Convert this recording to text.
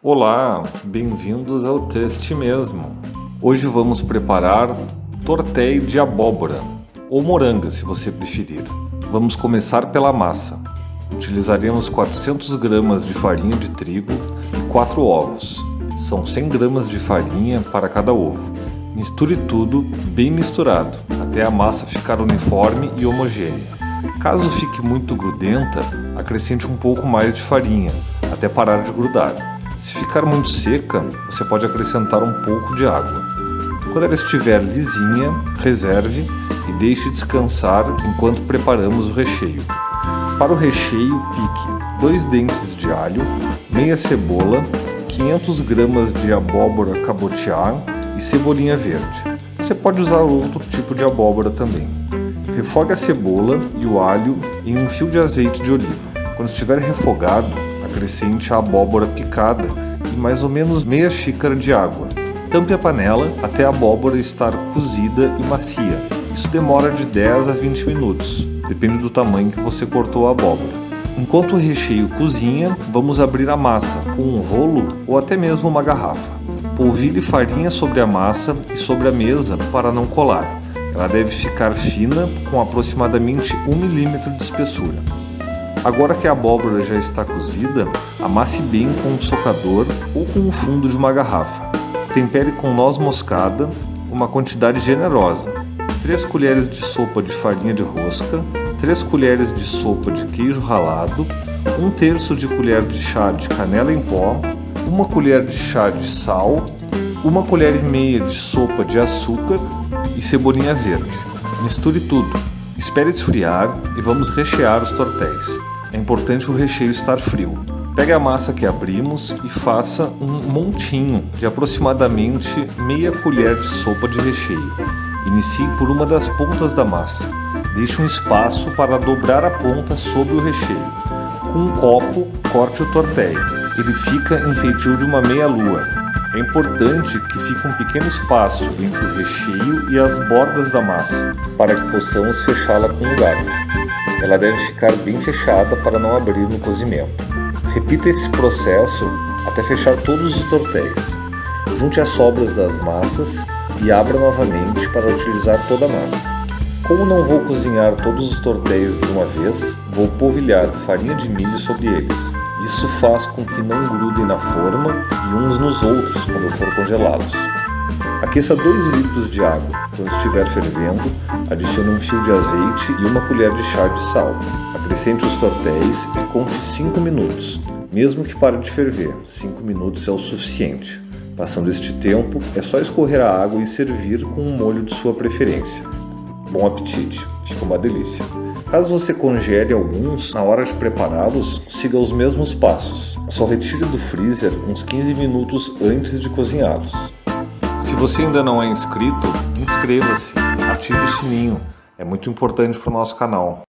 Olá, bem-vindos ao Teste Mesmo. Hoje vamos preparar tortelli de abóbora, ou moranga se você preferir. Vamos começar pela massa. Utilizaremos 400 gramas de farinha de trigo e 4 ovos. São 100 gramas de farinha para cada ovo. Misture tudo bem misturado, até a massa ficar uniforme e homogênea. Caso fique muito grudenta, acrescente um pouco mais de farinha, até parar de grudar. Se ficar muito seca, você pode acrescentar um pouco de água. Quando ela estiver lisinha, reserve e deixe descansar enquanto preparamos o recheio. Para o recheio, pique 2 dentes de alho, meia cebola, 500 gramas de abóbora cabotiá e cebolinha verde. Você pode usar outro tipo de abóbora também. Refogue a cebola e o alho em um fio de azeite de oliva. Quando estiver refogado, acrescente a abóbora picada e mais ou menos meia xícara de água. Tampe a panela até a abóbora estar cozida e macia. Isso demora de 10 a 20 minutos, depende do tamanho que você cortou a abóbora. Enquanto o recheio cozinha, vamos abrir a massa com um rolo ou até mesmo uma garrafa. Polvilhe farinha sobre a massa e sobre a mesa para não colar. Ela deve ficar fina, com aproximadamente 1 milímetro de espessura. Agora que a abóbora já está cozida, amasse bem com um socador ou com o fundo de uma garrafa. Tempere com noz moscada, uma quantidade generosa. 3 colheres de sopa de farinha de rosca, 3 colheres de sopa de queijo ralado, 1/3 de colher de chá de canela em pó, 1 colher de chá de sal, 1 colher e meia de sopa de açúcar e cebolinha verde. Misture tudo. Espere esfriar e vamos rechear os tortéis. É importante o recheio estar frio. Pegue a massa que abrimos e faça um montinho de aproximadamente meia colher de sopa de recheio. Inicie por uma das pontas da massa. Deixe um espaço para dobrar a ponta sobre o recheio. Com um copo, corte o tortelli. Ele fica em feitio de uma meia-lua. É importante que fique um pequeno espaço entre o recheio e as bordas da massa, para que possamos fechá-la com um garfo. Ela deve ficar bem fechada para não abrir no cozimento. Repita esse processo até fechar todos os tortéis. Junte as sobras das massas e abra novamente para utilizar toda a massa. Como não vou cozinhar todos os tortéis de uma vez, vou polvilhar farinha de milho sobre eles. Isso faz com que não grudem na forma e uns nos outros quando eu for congelá-los. Aqueça 2 litros de água. Quando estiver fervendo, adicione um fio de azeite e 1 colher de chá de sal. Acrescente os tortéis e conte 5 minutos. Mesmo que pare de ferver, 5 minutos é o suficiente. Passando este tempo, é só escorrer a água e servir com um molho de sua preferência. Bom apetite, fica uma delícia. Caso você congele alguns, na hora de prepará-los, siga os mesmos passos. Só retire do freezer uns 15 minutos antes de cozinhá-los. Se você ainda não é inscrito, inscreva-se, ative o sininho. É muito importante para o nosso canal.